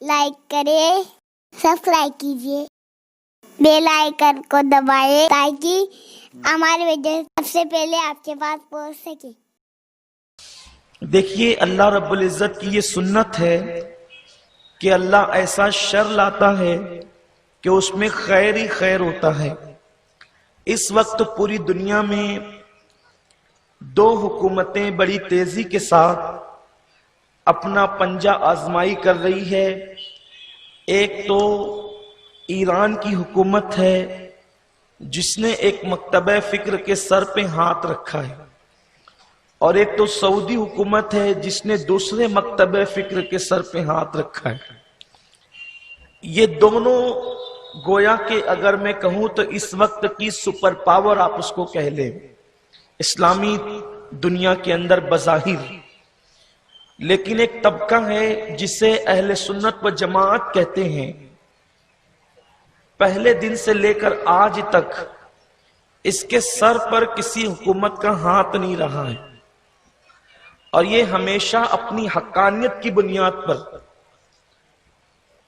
Like کریں، subscribe کیجیے، bell icon کو دبائیں تاکہ ہماری ویڈیو سب سے پہلے آپ کے پاس پہنچ سکے۔ دیکھیے اللہ رب العزت کی یہ سنت ہے کہ اللہ ایسا شر لاتا ہے کہ اس میں خیر ہی خیر ہوتا ہے۔ اس وقت پوری دنیا میں دو حکومتیں بڑی تیزی کے ساتھ اپنا پنجہ آزمائی کر رہی ہے۔ ایک تو ایران کی حکومت ہے جس نے ایک مکتبہ فکر کے سر پہ ہاتھ رکھا ہے، اور ایک تو سعودی حکومت ہے جس نے دوسرے مکتبہ فکر کے سر پہ ہاتھ رکھا ہے۔ یہ دونوں گویا کہ اگر میں کہوں تو اس وقت کی سپر پاور آپ اس کو کہہ لیں اسلامی دنیا کے اندر بظاہر، لیکن ایک طبقہ ہے جسے اہل سنت و جماعت کہتے ہیں، پہلے دن سے لے کر آج تک اس کے سر پر کسی حکومت کا ہاتھ نہیں رہا ہے، اور یہ ہمیشہ اپنی حقانیت کی بنیاد پر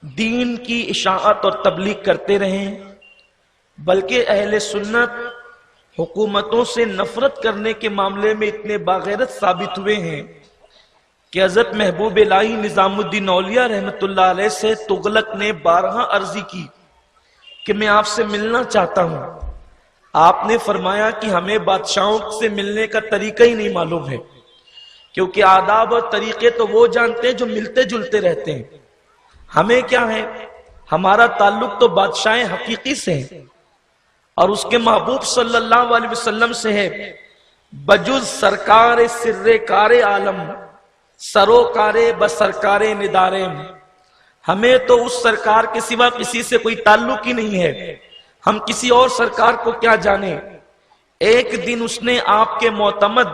دین کی اشاعت اور تبلیغ کرتے رہیں، بلکہ اہل سنت حکومتوں سے نفرت کرنے کے معاملے میں اتنے باغیرت ثابت ہوئے ہیں کہ حضرت محبوب الہی نظام الدین اولیاء رحمت اللہ علیہ سے تغلق نے بارہا عرضی کی کہ میں آپ سے ملنا چاہتا ہوں۔ آپ نے فرمایا کہ ہمیں بادشاہوں سے ملنے کا طریقہ ہی نہیں معلوم ہے، کیونکہ آداب اور طریقے تو وہ جانتے ہیں جو ملتے جلتے رہتے ہیں، ہمیں کیا ہے، ہمارا تعلق تو بادشاہ حقیقی سے ہے اور اس کے محبوب صلی اللہ علیہ وسلم سے ہے، بجز سرکار سر کار عالم سروکار بسرکار ندارے، ہمیں تو اس سرکار کے سوا کسی سے کوئی تعلق ہی نہیں ہے، ہم کسی اور سرکار کو کیا جانے۔ ایک دن اس نے آپ کے معتمد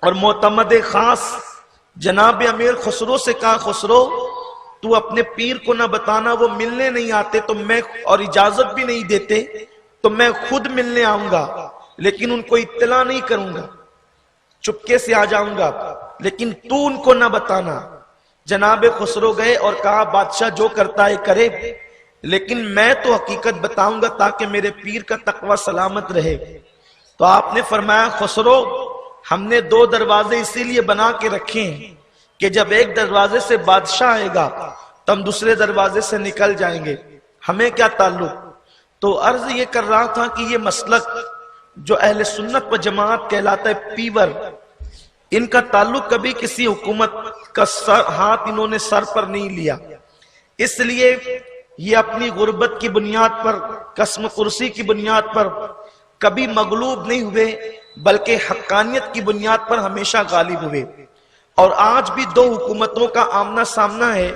اور معتمد خاص جناب امیر خسرو سے کہا، خسرو تو اپنے پیر کو نہ بتانا، وہ ملنے نہیں آتے تو میں اور اجازت بھی نہیں دیتے تو میں خود ملنے آؤں گا، لیکن ان کو اطلاع نہیں کروں گا، چپکے سے آ جاؤں گا، لیکن تو ان کو نہ بتانا۔ جناب خسرو گئے اور کہا بادشاہ جو کرتا ہے کرے، لیکن میں تو حقیقت بتاؤں گا تاکہ میرے پیر کا تقوی سلامت رہے۔ تو آپ نے فرمایا خسرو ہم نے دو دروازے اسی لیے بنا کے رکھے ہیں کہ جب ایک دروازے سے بادشاہ آئے گا تو ہم دوسرے دروازے سے نکل جائیں گے، ہمیں کیا تعلق۔ تو عرض یہ کر رہا تھا کہ یہ مسلک جو اہل سنت و جماعت کہلاتا ہے پیور، ان کا تعلق کبھی کسی حکومت کا ہاتھ انہوں نے سر پر نہیں لیا، اس لیے یہ اپنی غربت کی بنیاد پر، قسم کرسی کی بنیاد پر کبھی مغلوب نہیں ہوئے، بلکہ حقانیت کی بنیاد پر ہمیشہ غالب ہوئے۔ اور آج بھی دو حکومتوں کا آمنا سامنا ہے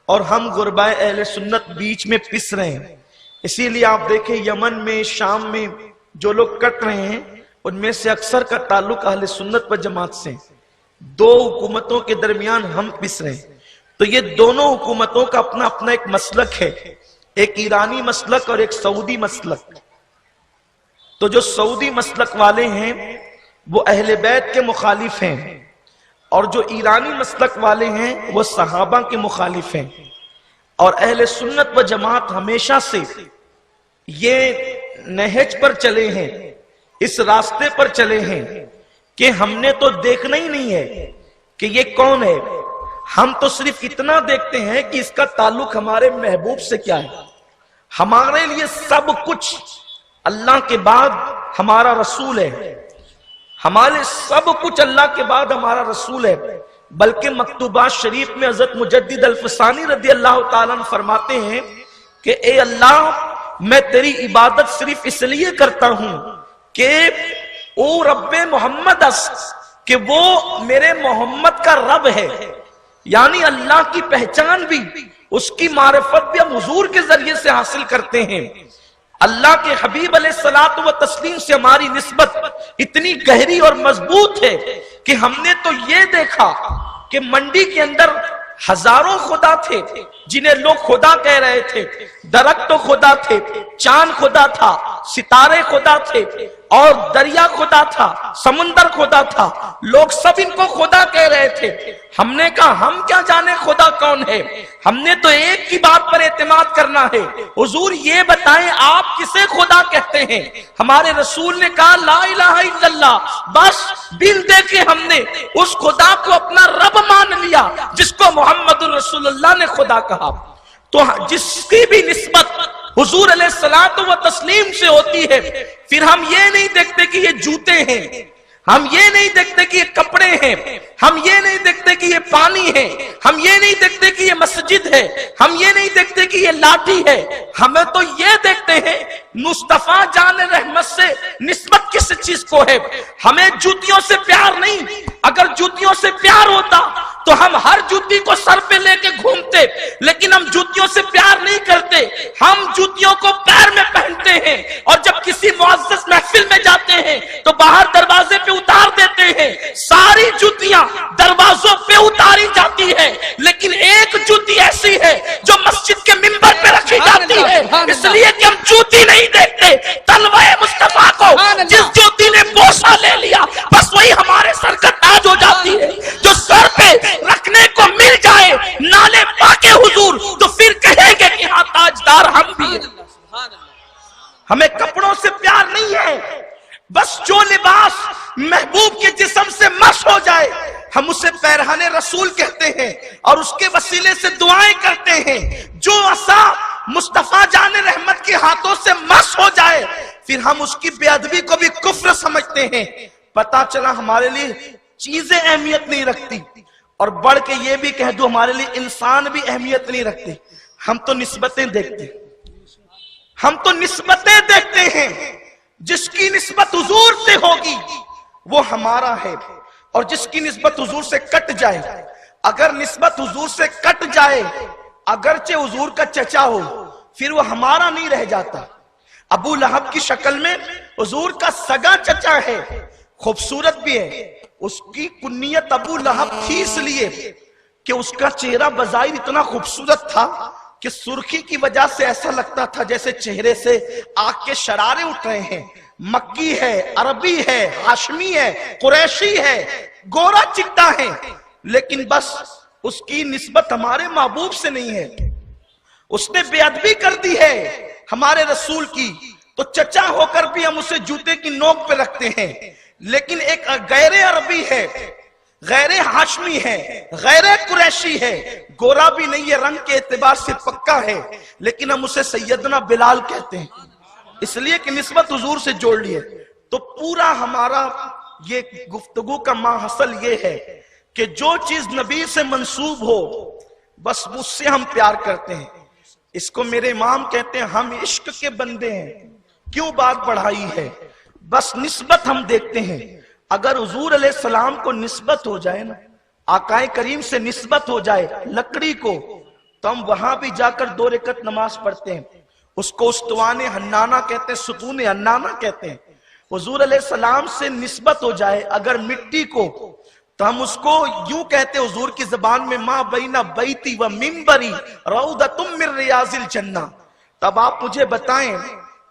اور ہم غربائے اہل سنت بیچ میں پس رہے ہیں۔ اسی لیے آپ دیکھیں یمن میں، شام میں جو لوگ کٹ رہے ہیں ان میں سے اکثر کا تعلق اہل سنت و جماعت سے، دو حکومتوں کے درمیان ہم پس رہے ہیں۔ تو یہ دونوں حکومتوں کا اپنا اپنا ایک مسلک ہے، ایک ایرانی مسلک اور ایک سعودی مسلک۔ تو جو سعودی مسلک والے ہیں وہ اہل بیت کے مخالف ہیں، اور جو ایرانی مسلک والے ہیں وہ صحابہ کے مخالف ہیں۔ اور اہل سنت و جماعت ہمیشہ سے یہ نہج پر چلے ہیں، اس راستے پر چلے ہیں کہ ہم نے تو دیکھنا ہی نہیں ہے کہ یہ کون ہے، ہم تو صرف اتنا دیکھتے ہیں کہ اس کا تعلق ہمارے محبوب سے کیا ہے۔ ہمارے لیے سب کچھ اللہ کے بعد ہمارا رسول ہے، ہمارے سب کچھ اللہ کے بعد ہمارا رسول ہے، بلکہ مکتوبات شریف میں حضرت مجدد الفسانی رضی اللہ تعالیٰ عنہ فرماتے ہیں کہ اے اللہ میں تیری عبادت صرف اس لیے کرتا ہوں کہ او رب محمد کہ وہ میرے محمد کا رب ہے، یعنی اللہ کی پہچان بھی، اس کی معرفت بھی ہم حضور کے ذریعے سے حاصل کرتے ہیں۔ اللہ کے حبیب علیہ الصلوۃ والتسلیم سے ہماری نسبت اتنی گہری اور مضبوط ہے کہ ہم نے تو یہ دیکھا کہ منڈی کے اندر ہزاروں خدا تھے جنہیں لوگ خدا کہہ رہے تھے، درخت تو خدا تھے، چاند خدا تھا، ستارے خدا تھے، اور دریا خدا تھا، سمندر خدا تھا، لوگ سب ان کو خدا کہہ رہے تھے۔ ہم نے کہا ہم کیا جانے خدا کون ہے، ہم نے تو ایک کی بات پر اعتماد کرنا ہے، حضور یہ بتائیں آپ کسے خدا کہتے ہیں؟ ہمارے رسول نے کہا لا الہ الا اللہ، بس دل دے کے ہم نے اس خدا کو اپنا رب مان لیا جس کو محمد رسول اللہ نے خدا کہا۔ تو جس کی بھی نسبت حضور علیہ الصلوۃ والتسلیم سے ہوتی ہے، پھر ہم یہ نہیں دیکھتے کہ یہ جوتے ہیں، ہم یہ نہیں دیکھتے کہ یہ کپڑے ہیں، ہم یہ نہیں دیکھتے کہ یہ پانی ہے، ہم یہ نہیں دیکھتے کہ یہ مسجد ہے، ہم یہ نہیں دیکھتے کہ یہ لاٹھی ہے، ہمیں تو یہ دیکھتے ہیں مصطفیٰ جان رحمت سے نسبت کس چیز کو ہے۔ ہمیں جوتیوں سے پیار نہیں، اگر جوتیوں سے پیار ہوتا تو ہم ہر جوتی کو سر پہ لے کے گھومتے، لیکن ہم جوتیوں سے پیار نہیں کرتے، ہم جوتیوں کو پیر میں پہنتے ہیں، اور جب کسی معزز محفل میں جاتے ہیں تو باہر دروازے پہ اتار دیتے ہیں۔ ساری جوتیاں دروازوں پہ اتاری جاتی ہیں، لیکن ایک جوتی ایسی ہے جو مسجد کے منبر پہ رکھی جاتی ہے، اس لیے کہ ہم جوتی نہیں دیکھتے، تلوہ مصطفیٰ کو جس جوتی نے بوسہ لے لیا بس وہی ہمارے سر کا تاج ہو جاتی ہے۔ جو سر پہ رکھنے کو مل جائے نالے پاکے حضور تو پھر کہیں گے کہ ہاں تاجدار ہم بھی ہیں۔ ہمیں کپڑوں سے پیار نہیں ہے، بس جو لباس محبوب کے جسم سے مس ہو جائے ہم اسے پیرہن رسول کہتے ہیں اور اس کے وسیلے سے دعائیں کرتے ہیں۔ جو عصا مصطفیٰ جان رحمت کے ہاتھوں سے مس ہو جائے پھر ہم اس کی بے ادبی کو بھی کفر سمجھتے ہیں۔ پتا چلا ہمارے لیے چیزیں اہمیت نہیں رکھتی، اور بڑھ کے یہ بھی کہہ دو ہمارے لیے انسان بھی اہمیت نہیں رکھتے، ہم تو نسبتیں دیکھتے، ہم تو نسبتیں دیکھتے ہیں۔ جس کی نسبت حضور سے ہوگی وہ ہمارا ہے، اور جس کی نسبت حضور سے کٹ جائے، اگر نسبت حضور سے کٹ جائے اگرچہ حضور کا چچا ہو پھر وہ ہمارا نہیں رہ جاتا۔ ابو لہب کی شکل میں حضور کا سگا چچا ہے، خوبصورت بھی ہے، اس کی کنیت ابو لہب تھی اس لیے کہ اس کا چہرہ بظاہر اتنا خوبصورت تھا کہ سرخی کی وجہ سے ایسا لگتا تھا جیسے چہرے سے آگ کے شرارے اٹھ رہے ہیں۔ مکی ہے، عربی ہے، ہاشمی ہے، قریشی ہے، گورا چٹا ہے، لیکن بس اس کی نسبت ہمارے محبوب سے نہیں ہے۔ اس نے بے ادبی کر دی ہے ہمارے رسول کی، تو چچا ہو کر بھی ہم اسے جوتے کی نوک پہ رکھتے ہیں۔ لیکن ایک غیر عربی ہے، غیر ہاشمی ہے، غیر قریشی ہے، گورا بھی نہیں ہے، رنگ کے اعتبار سے پکا ہے، لیکن ہم اسے سیدنا بلال کہتے ہیں، اس لیے کہ نسبت حضور سے جوڑ لیے۔ تو پورا ہمارا یہ گفتگو کا ماحصل یہ ہے کہ جو چیز نبی سے منسوب ہو بس اس سے ہم پیار کرتے ہیں۔ اس کو میرے امام کہتے ہیں ہم عشق کے بندے ہیں۔ کیوں بات بڑھائی ہے؟ بس نسبت ہم دیکھتے ہیں۔ اگر حضور علیہ السلام کو نسبت ہو جائے نا، آقا کریم سے نسبت ہو جائے لکڑی کو، تو ہم وہاں بھی جا کر 2 رکعت نماز پڑھتے ہیں۔ اس کو استوان حنانہ کہتے ہیں، ستون حنانہ کہتے ہیں۔ حضور علیہ السلام سے نسبت ہو جائے اگر مٹی کو، تو ہم اس کو یوں کہتے ہیں حضور کی زبان میں ما بین بیتی و منبری روضۃ من ریاض الجنہ۔ تب آپ مجھے بتائیں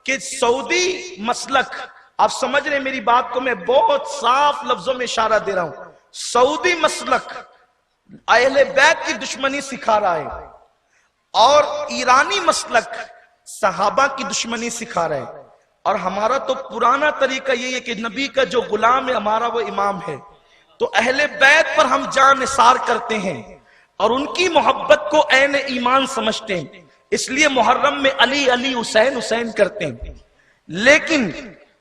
کہ سعودی مسلک، آپ سمجھ رہے ہیں میری بات کو، میں بہت صاف لفظوں میں اشارہ دے رہا ہوں، سعودی مسلک اہل بیت کی دشمنی سکھا رہا ہے، اور ایرانی مسلک صحابہ کی دشمنی سکھا رہا ہے۔ اور ہمارا تو پرانا طریقہ یہ ہے کہ نبی کا جو غلام ہے ہمارا وہ امام ہے، تو اہل بیت پر ہم جان نثار کرتے ہیں اور ان کی محبت کو عین ایمان سمجھتے ہیں، اس لیے محرم میں علی علی حسین حسین کرتے ہیں۔ لیکن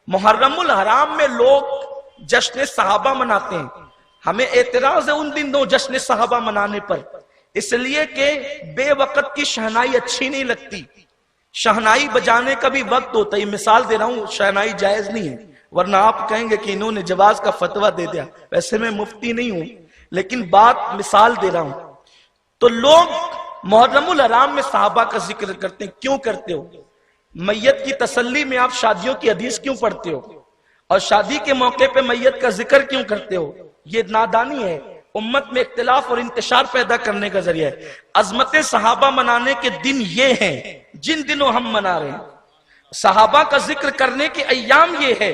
محرم الحرام میں لوگ جشن صحابہ مناتے ہیں، ہمیں اعتراض ہے ان دنوں جشن صحابہ منانے پر، اس لیے کہ بے وقت کی شہنائی اچھی نہیں لگتی، شہنائی بجانے کا بھی وقت ہوتا ہے۔ یہ مثال دے رہا ہوں، شہنائی جائز نہیں ہے، ورنہ آپ کہیں گے کہ انہوں نے جواز کا فتویٰ دے دیا، ویسے میں مفتی نہیں ہوں لیکن بات مثال دے رہا ہوں۔ تو لوگ محرم الحرام میں صحابہ کا ذکر کرتے ہیں، کیوں کرتے ہو؟ میت کی تسلی میں آپ شادیوں کی حدیث کیوں پڑھتے ہو؟ اور شادی کے موقع پہ میت کا ذکر کیوں کرتے ہو؟ یہ نادانی ہے، امت میں اختلاف اور انتشار پیدا کرنے کا ذریعہ ہے۔ عظمت صحابہ منانے کے دن یہ ہیں جن دنوں ہم منا رہے ہیں، صحابہ کا ذکر کرنے کے ایام یہ ہے